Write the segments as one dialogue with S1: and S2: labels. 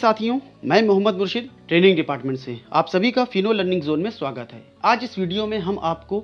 S1: साथियों, मैं मोहम्मद मुर्शिद ट्रेनिंग डिपार्टमेंट से आप सभी का फिनो लर्निंग जोन में स्वागत है। आज इस वीडियो में हम आपको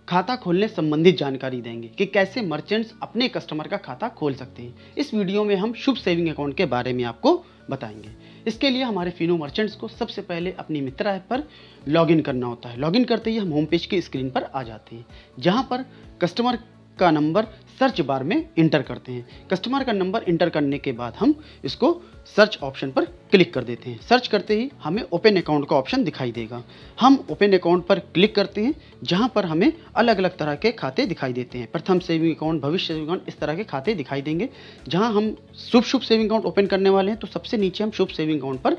S1: खाता खोलने संबंधित जानकारी देंगे कि कैसे मर्चेंट्स अपने कस्टमर का खाता खोल सकते हैं। इस वीडियो में हम शुभ सेविंग अकाउंट के बारे में आपको बताएंगे। इसके लिए हमारे फिनो मर्चेंट्स को सबसे पहले अपनी मित्रा ऐप पर लॉगिन करना होता है। लॉगिन करते ही हम होम पेज की स्क्रीन पर आ जाते हैं, जहां पर कस्टमर का नंबर सर्च बार में इंटर करते हैं। कस्टमर का नंबर इंटर करने के बाद हम इसको सर्च ऑप्शन पर क्लिक कर देते हैं। सर्च करते ही हमें ओपन अकाउंट का ऑप्शन दिखाई देगा। हम ओपन अकाउंट पर क्लिक करते हैं, जहां पर हमें अलग अलग तरह के खाते दिखाई देते हैं। प्रथम सेविंग अकाउंट, भविष्य सेविंग अकाउंट, इस तरह के खाते दिखाई देंगे। जहां हम शुभ सेविंग अकाउंट ओपन करने वाले हैं, तो सबसे नीचे हम शुभ सेविंग अकाउंट पर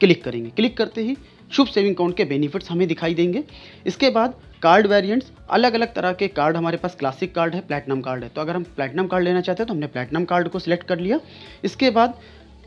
S1: क्लिक करेंगे। क्लिक करते ही शुभ सेविंग अकाउंट के बेनिफिट्स हमें दिखाई देंगे। इसके बाद कार्ड वेरिएंट्स, अलग अलग तरह के कार्ड हमारे पास क्लासिक कार्ड है, प्लैटिनम कार्ड है। तो अगर हम प्लैटिनम कार्ड लेना चाहते हैं तो हमने प्लैटिनम कार्ड को सिलेक्ट कर लिया। इसके बाद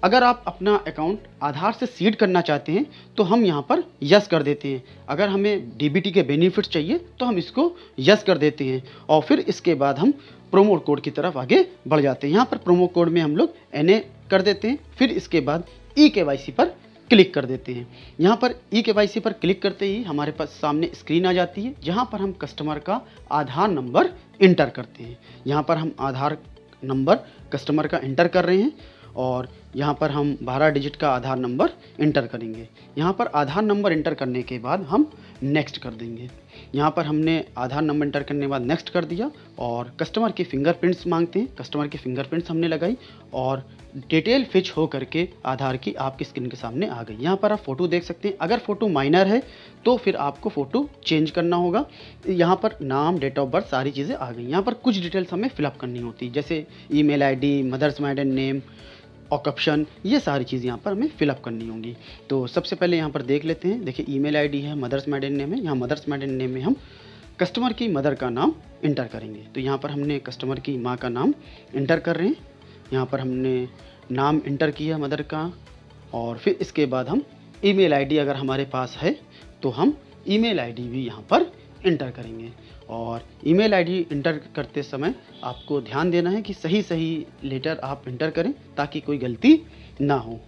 S1: अगर आप अपना अकाउंट आधार से सीड करना चाहते हैं तो हम यहाँ पर यस कर देते हैं। अगर हमें डीबीटी के बेनिफिट्स चाहिए तो हम इसको यस कर देते हैं और फिर इसके बाद हम प्रोमो कोड की तरफ आगे बढ़ जाते हैं। यहाँ पर प्रोमो कोड में हम लोग NA कर देते हैं। फिर इसके बाद eKYC पर क्लिक कर देते हैं। यहाँ पर eKYC पर क्लिक करते ही हमारे पास सामने स्क्रीन आ जाती है, जहाँ पर हम कस्टमर का आधार नंबर इंटर करते हैं। यहाँ पर हम आधार नंबर कस्टमर का इंटर कर रहे हैं और यहाँ पर हम 12 डिजिट का आधार नंबर इंटर करेंगे। यहाँ पर आधार नंबर इंटर करने के बाद हम नेक्स्ट कर देंगे। यहाँ पर हमने आधार नंबर इंटर करने के बाद नेक्स्ट कर दिया और कस्टमर के फिंगरप्रिंट्स मांगते हैं। कस्टमर के फिंगरप्रिंट्स हमने लगाई और डिटेल फिच हो करके आधार की आपकी स्क्रीन के सामने आ गई। यहाँ पर आप फ़ोटो देख सकते हैं। अगर फ़ोटो माइनर है तो फिर आपको फ़ोटो चेंज करना होगा। यहाँ पर नाम, डेट ऑफ बर्थ, सारी चीज़ें आ गई। यहाँ पर कुछ डिटेल्स हमें फिलअप करनी होती है, जैसे email ID, mother's maiden name, occupation, ये सारी चीज़ यहाँ पर हमें फिलअप करनी होंगी। तो सबसे पहले यहाँ पर देख लेते हैं। देखिए, ईमेल आईडी है, मदर्स माइडन नेम है। यहाँ मदर्स माइडन नेम में हम कस्टमर की मदर का नाम इंटर करेंगे। तो यहाँ पर हमने कस्टमर की माँ का नाम इंटर कर रहे हैं। यहाँ पर हमने नाम इंटर किया मदर का और फिर इसके बाद हम ईमेल आईडी अगर हमारे पास है तो हम ईमेल आईडी भी यहाँ पर इंटर करेंगे। और ईमेल आईडी इंटर करते समय आपको ध्यान देना है कि सही लेटर आप इंटर करें ताकि कोई गलती ना हो।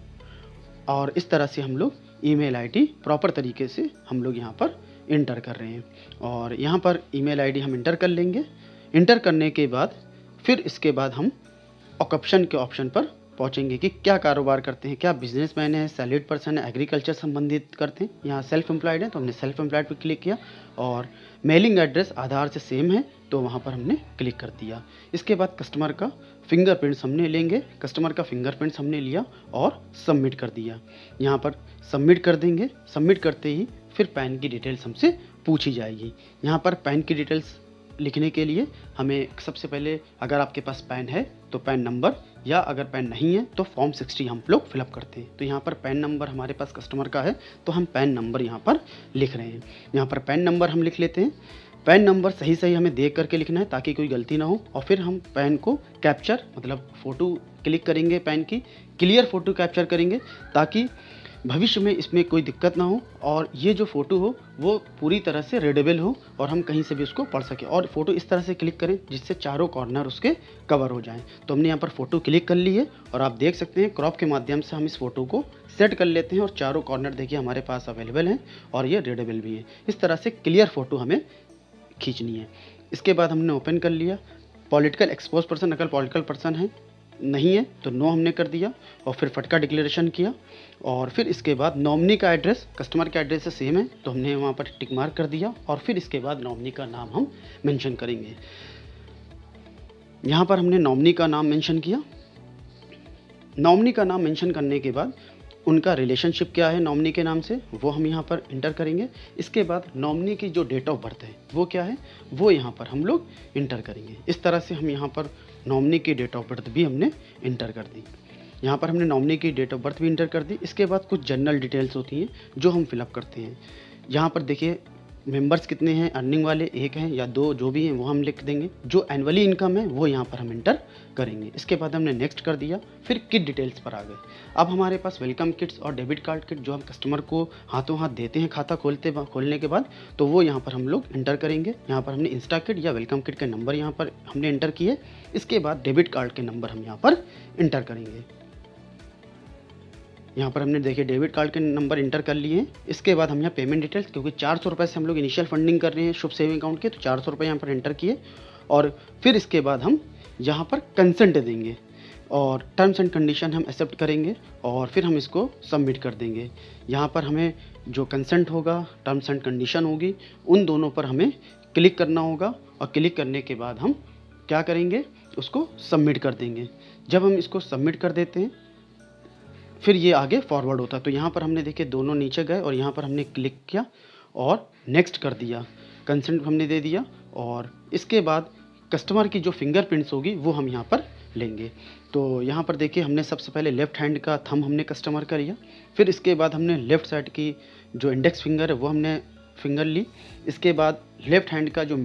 S1: और इस तरह से हम लोग ईमेल आईडी प्रॉपर तरीके से हम लोग यहाँ पर इंटर कर रहे हैं। और यहाँ पर ईमेल आईडी हम इंटर कर लेंगे। इंटर करने के बाद फिर इसके बाद हम ऑक्यूपेशन के ऑप्शन पर पहुँचेंगे कि क्या कारोबार करते हैं, क्या बिजनेसमैन है, सैलरीड पर्सन है, एग्रीकल्चर संबंधित करते हैं। यहाँ सेल्फ एम्प्लॉयड है तो हमने सेल्फ एम्प्लॉयड पर क्लिक किया और मेलिंग एड्रेस आधार से सेम है तो वहाँ पर हमने क्लिक कर दिया। इसके बाद कस्टमर का फिंगरप्रिंट्स हमने लेंगे। कस्टमर का फिंगरप्रिंट्स हमने लिया और सबमिट कर दिया। यहाँ पर सबमिट कर देंगे। सबमिट करते ही फिर पैन की डिटेल्स हमसे पूछी जाएगी। यहाँ पर पैन की डिटेल्स लिखने के लिए हमें सबसे पहले, अगर आपके पास पैन है तो पैन नंबर, या अगर पैन नहीं है तो फॉर्म 60 हम लोग फिलअप करते हैं। तो यहाँ पर पैन नंबर हमारे पास कस्टमर का है तो हम पैन नंबर यहाँ पर लिख रहे हैं। यहाँ पर पैन नंबर हम लिख लेते हैं। पैन नंबर सही हमें देख करके लिखना है ताकि कोई गलती ना हो। और फिर हम पैन को कैप्चर, मतलब फ़ोटो क्लिक करेंगे, पैन की क्लियर फ़ोटो कैप्चर करेंगे ताकि भविष्य में इसमें कोई दिक्कत ना हो और ये जो फ़ोटो हो वो पूरी तरह से रीडेबल हो और हम कहीं से भी उसको पढ़ सकें। और फ़ोटो इस तरह से क्लिक करें जिससे चारों कॉर्नर उसके कवर हो जाएं। तो हमने यहाँ पर फ़ोटो क्लिक कर ली है और आप देख सकते हैं क्रॉप के माध्यम से हम इस फ़ोटो को सेट कर लेते हैं और चारों कॉर्नर देखिए हमारे पास अवेलेबल हैं और ये रीडेबल भी है। इस तरह से क्लियर फ़ोटो हमें खींचनी है। इसके बाद हमने ओपन कर लिया। पॉलिटिकल एक्सपोज पर्सन, अगर पॉलिटिकल पर्सन है नहीं है तो नो हमने कर दिया और फिर फटका डिक्लेरेशन किया। और फिर इसके बाद नॉमिनी का एड्रेस कस्टमर के एड्रेस से सेम है तो हमने वहाँ पर टिक मार्क कर दिया और फिर इसके बाद नॉमिनी का नाम हम मेंशन करेंगे। यहाँ पर हमने नॉमिनी का नाम मेंशन किया। नॉमिनी का नाम मेंशन करने के बाद उनका रिलेशनशिप क्या है नॉमिनी के नाम से वो हम यहाँ पर इंटर करेंगे। इसके बाद नॉमिनी की जो डेट ऑफ बर्थ है वो क्या है वो यहाँ पर हम लोग इंटर करेंगे। इस तरह से हम यहाँ पर नॉमिनी की डेट ऑफ बर्थ भी हमने इंटर कर दी। यहाँ पर हमने नॉमिनी की डेट ऑफ बर्थ भी इंटर कर दी। इसके बाद कुछ जनरल डिटेल्स होती हैं जो हम फिलअप करते हैं। यहाँ पर देखिए मेंबर्स कितने हैं, अर्निंग वाले 1 हैं या 2, जो भी हैं वो हम लिख देंगे। जो एनुअली इनकम है वो यहाँ पर हम इंटर करेंगे। इसके बाद हमने नेक्स्ट कर दिया। फिर किट डिटेल्स पर आ गए। अब हमारे पास वेलकम किट्स और डेबिट कार्ड किट जो हम कस्टमर को हाथों हाथ देते हैं खाता खोलने के बाद, तो वो यहाँ पर हम लोग इंटर करेंगे। यहाँ पर हमने इंस्टा किट या वेलकम किट के नंबर यहाँ पर हमने इंटर किए। इसके बाद डेबिट कार्ड के नंबर हम यहाँ पर इंटर करेंगे। यहाँ पर हमने देखिए डेबिट कार्ड के नंबर इंटर कर लिए हैं। इसके बाद हम यहाँ पेमेंट डिटेल्स, क्योंकि 400 रुपये से हम लोग इनिशियल फंडिंग कर रहे हैं शुभ सेविंग अकाउंट के, तो 400 रुपये यहाँ पर एंटर किए। और फिर इसके बाद हम यहाँ पर कंसेंट देंगे और टर्म्स एंड कंडीशन हम एक्सेप्ट करेंगे और फिर हम इसको सबमिट कर देंगे। यहाँ पर हमें जो कंसेंट होगा, टर्म्स एंड कंडीशन होगी, उन दोनों पर हमें क्लिक करना होगा और क्लिक करने के बाद हम क्या करेंगे, उसको सबमिट कर देंगे। जब हम इसको सबमिट कर देते हैं फिर ये आगे फॉरवर्ड होता है। तो यहाँ पर हमने देखिए दोनों नीचे गए और यहाँ पर हमने क्लिक किया और नेक्स्ट कर दिया, कंसेंट हमने दे दिया। और इसके बाद कस्टमर की जो फिंगरप्रिंट्स होगी वो हम यहाँ पर लेंगे। तो यहाँ पर देखिए हमने सबसे पहले लेफ़्ट हैंड का थंब हमने कस्टमर का लिया, फिर इसके बाद हमने लेफ़्ट साइड की जो इंडेक्स फिंगर है वो हमने फिंगर ली। इसके बाद लेफ़्ट हैंड का जो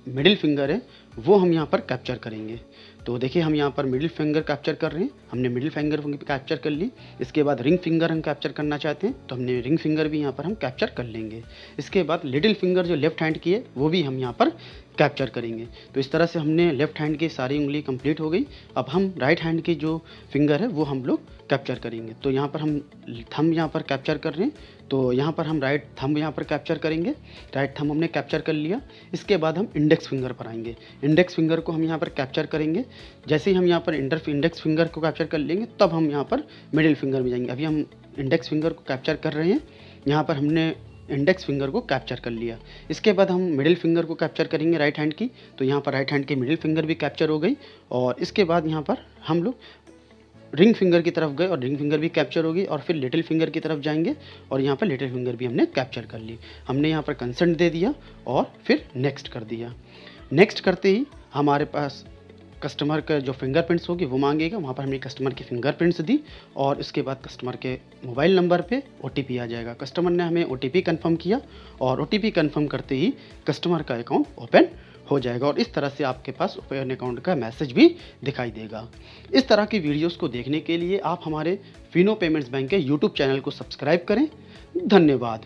S1: मिडिल फिंगर है वो हम यहाँ पर कैप्चर करेंगे। तो देखिए हम यहाँ पर मिडिल फिंगर कैप्चर कर रहे हैं, हमने मिडिल फिंगर कैप्चर कर ली। इसके बाद रिंग फिंगर हम कैप्चर करना चाहते हैं तो हमने रिंग फिंगर भी यहाँ पर हम कैप्चर कर लेंगे। इसके बाद लिटिल फिंगर जो लेफ्ट हैंड की है वो भी हम यहाँ पर कैप्चर करेंगे। तो इस तरह से हमने लेफ्ट हैंड की सारी उंगली कंप्लीट हो गई। अब हम राइट हैंड की जो फिंगर है वो हम लोग कैप्चर करेंगे। तो यहाँ पर हम थंब यहाँ पर कैप्चर कर रहे हैं, तो यहाँ पर हम राइट थंब यहाँ पर कैप्चर करेंगे। राइट थंब हमने कैप्चर कर लिया। इसके बाद हम इंडेक्स फिंगर पर आएंगे, इंडेक्स फिंगर को हम यहाँ पर कैप्चर करेंगे। जैसे ही हम यहाँ पर इंडेक्स फिंगर को कैप्चर कर लेंगे तब हम यहाँ पर मिडिल फिंगर में जाएंगे। अभी हम इंडेक्स फिंगर को कैप्चर कर रहे हैं, यहाँ पर हमने इंडेक्स फिंगर को कैप्चर कर लिया। इसके बाद हम मिडिल फिंगर को कैप्चर करेंगे राइट हैंड की, तो यहाँ पर राइट हैंड की मिडिल फिंगर भी कैप्चर हो गई। और इसके बाद यहाँ पर हम लोग रिंग फिंगर की तरफ गए और रिंग फिंगर भी कैप्चर होगी और फिर लिटिल फिंगर की तरफ जाएंगे और यहाँ पर लिटिल फिंगर भी हमने कैप्चर कर ली। हमने यहाँ पर कंसेंट दे दिया और फिर नेक्स्ट कर दिया। नेक्स्ट करते ही हमारे पास कस्टमर का जो फिंगरप्रिंट्स होगी वो मांगेगा, वहाँ पर हमने कस्टमर की फिंगरप्रिंट्स दी और इसके बाद कस्टमर के मोबाइल नंबर पे OTP आ जाएगा। कस्टमर ने हमें OTP कंफर्म किया और OTP कंफर्म करते ही कस्टमर का अकाउंट ओपन हो जाएगा और इस तरह से आपके पास ओपन अकाउंट का मैसेज भी दिखाई देगा। इस तरह की वीडियोस को देखने के लिए आप हमारे फिनो पेमेंट्स बैंक के यूट्यूब चैनल को सब्सक्राइब करें। धन्यवाद।